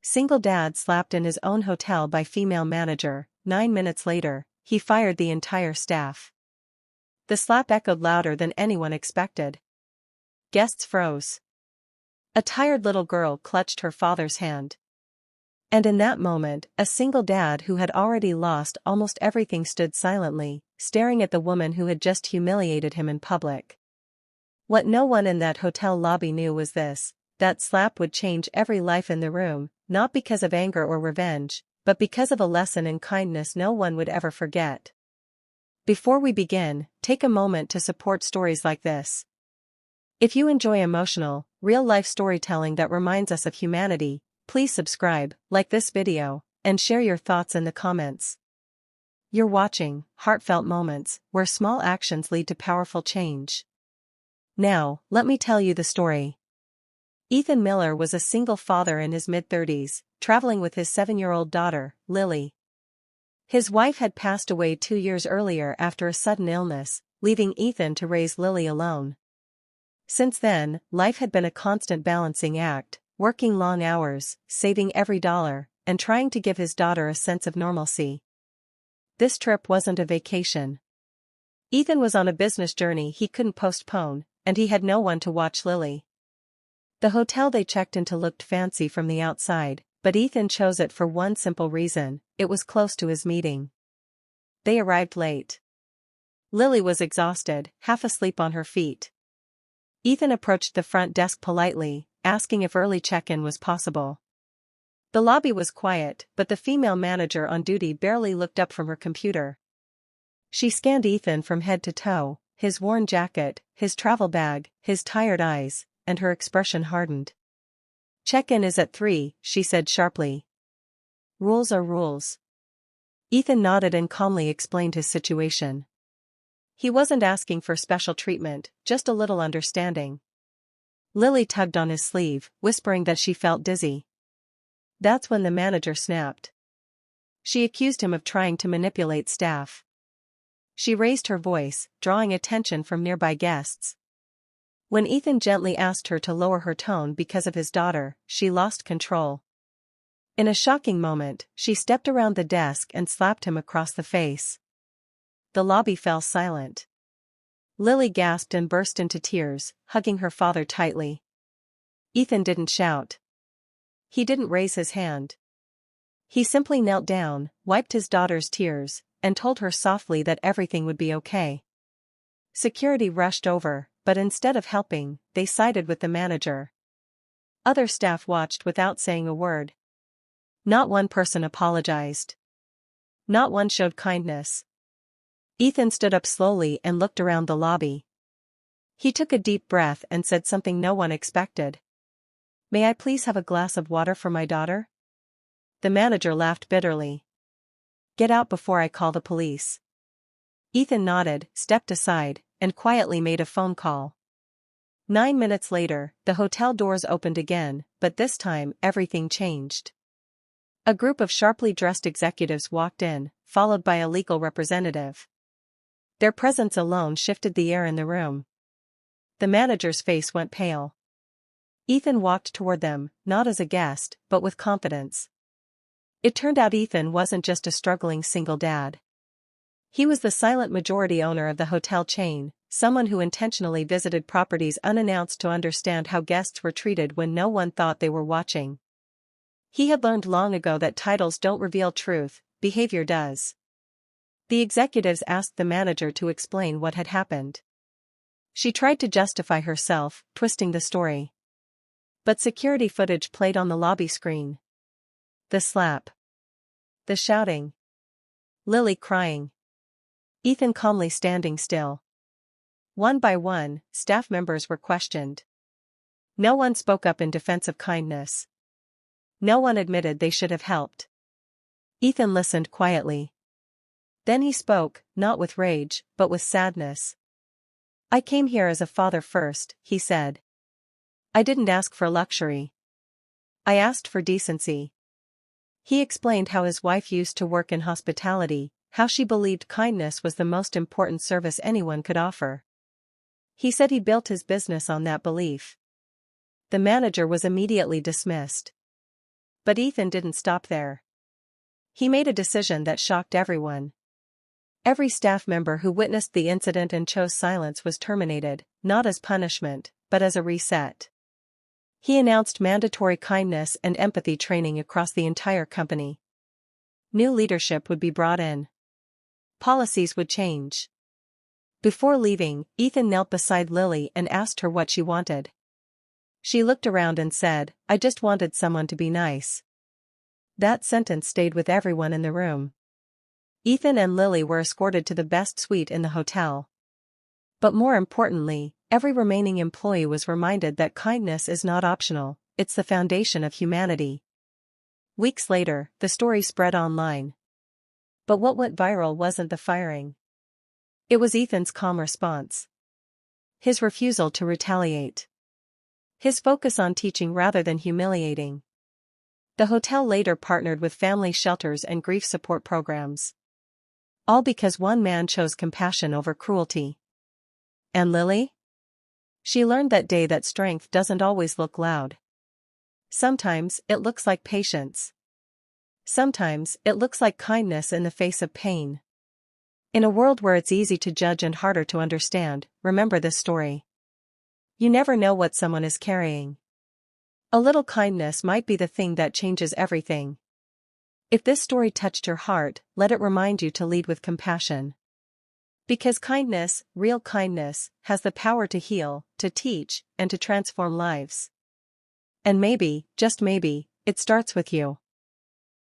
Single dad slapped in his own hotel by female manager. 9 minutes later, he fired the entire staff. The slap echoed louder than anyone expected. Guests froze. A tired little girl clutched her father's hand. And in that moment, a single dad who had already lost almost everything stood silently, staring at the woman who had just humiliated him in public. What no one in that hotel lobby knew was this: that slap would change every life in the room, not because of anger or revenge, but because of a lesson in kindness no one would ever forget. Before we begin, take a moment to support stories like this. If you enjoy emotional, real-life storytelling that reminds us of humanity, please subscribe, like this video, and share your thoughts in the comments. You're watching Heartfelt Moments, where small actions lead to powerful change. Now, let me tell you the story. Ethan Miller was a single father in his mid-30s, traveling with his 7-year-old daughter, Lily. His wife had passed away 2 years earlier after a sudden illness, leaving Ethan to raise Lily alone. Since then, life had been a constant balancing act, working long hours, saving every dollar, and trying to give his daughter a sense of normalcy. This trip wasn't a vacation. Ethan was on a business journey he couldn't postpone, and he had no one to watch Lily. The hotel they checked into looked fancy from the outside, but Ethan chose it for one simple reason: it was close to his meeting. They arrived late. Lily was exhausted, half asleep on her feet. Ethan approached the front desk politely, asking if early check-in was possible. The lobby was quiet, but the female manager on duty barely looked up from her computer. She scanned Ethan from head to toe, his worn jacket, his travel bag, his tired eyes, and her expression hardened. "Check-in is at 3, she said sharply. "Rules are rules." Ethan nodded and calmly explained his situation. He wasn't asking for special treatment, just a little understanding. Lily tugged on his sleeve, whispering that she felt dizzy. That's when the manager snapped. She accused him of trying to manipulate staff. She raised her voice, drawing attention from nearby guests. When Ethan gently asked her to lower her tone because of his daughter, she lost control. In a shocking moment, she stepped around the desk and slapped him across the face. The lobby fell silent. Lily gasped and burst into tears, hugging her father tightly. Ethan didn't shout. He didn't raise his hand. He simply knelt down, wiped his daughter's tears, and told her softly that everything would be okay. Security rushed over, but instead of helping, they sided with the manager. Other staff watched without saying a word. Not one person apologized. Not one showed kindness. Ethan stood up slowly and looked around the lobby. He took a deep breath and said something no one expected. "May I please have a glass of water for my daughter?" The manager laughed bitterly. "Get out before I call the police." Ethan nodded, stepped aside, and quietly made a phone call. 9 minutes later, the hotel doors opened again, but this time everything changed. A group of sharply dressed executives walked in, followed by a legal representative. Their presence alone shifted the air in the room. The manager's face went pale. Ethan walked toward them, not as a guest, but with confidence. It turned out Ethan wasn't just a struggling single dad. He was the silent majority owner of the hotel chain, someone who intentionally visited properties unannounced to understand how guests were treated when no one thought they were watching. He had learned long ago that titles don't reveal truth, behavior does. The executives asked the manager to explain what had happened. She tried to justify herself, twisting the story. But security footage played on the lobby screen. The slap. The shouting. Lily crying. Ethan calmly standing still. One by one, staff members were questioned. No one spoke up in defense of kindness. No one admitted they should have helped. Ethan listened quietly. Then he spoke, not with rage, but with sadness. "I came here as a father first," he said. "I didn't ask for luxury. I asked for decency." He explained how his wife used to work in hospitality, how she believed kindness was the most important service anyone could offer. He said he built his business on that belief. The manager was immediately dismissed. But Ethan didn't stop there. He made a decision that shocked everyone. Every staff member who witnessed the incident and chose silence was terminated, not as punishment, but as a reset. He announced mandatory kindness and empathy training across the entire company. New leadership would be brought in. Policies would change. Before leaving, Ethan knelt beside Lily and asked her what she wanted. She looked around and said, "I just wanted someone to be nice." That sentence stayed with everyone in the room. Ethan and Lily were escorted to the best suite in the hotel. But more importantly, every remaining employee was reminded that kindness is not optional, it's the foundation of humanity. Weeks later, the story spread online. But what went viral wasn't the firing. It was Ethan's calm response. His refusal to retaliate. His focus on teaching rather than humiliating. The hotel later partnered with family shelters and grief support programs. All because one man chose compassion over cruelty. And Lily? She learned that day that strength doesn't always look loud. Sometimes it looks like patience. Sometimes it looks like kindness in the face of pain. In a world where it's easy to judge and harder to understand, remember this story. You never know what someone is carrying. A little kindness might be the thing that changes everything. If this story touched your heart, let it remind you to lead with compassion. Because kindness, real kindness, has the power to heal, to teach, and to transform lives. And maybe, just maybe, it starts with you.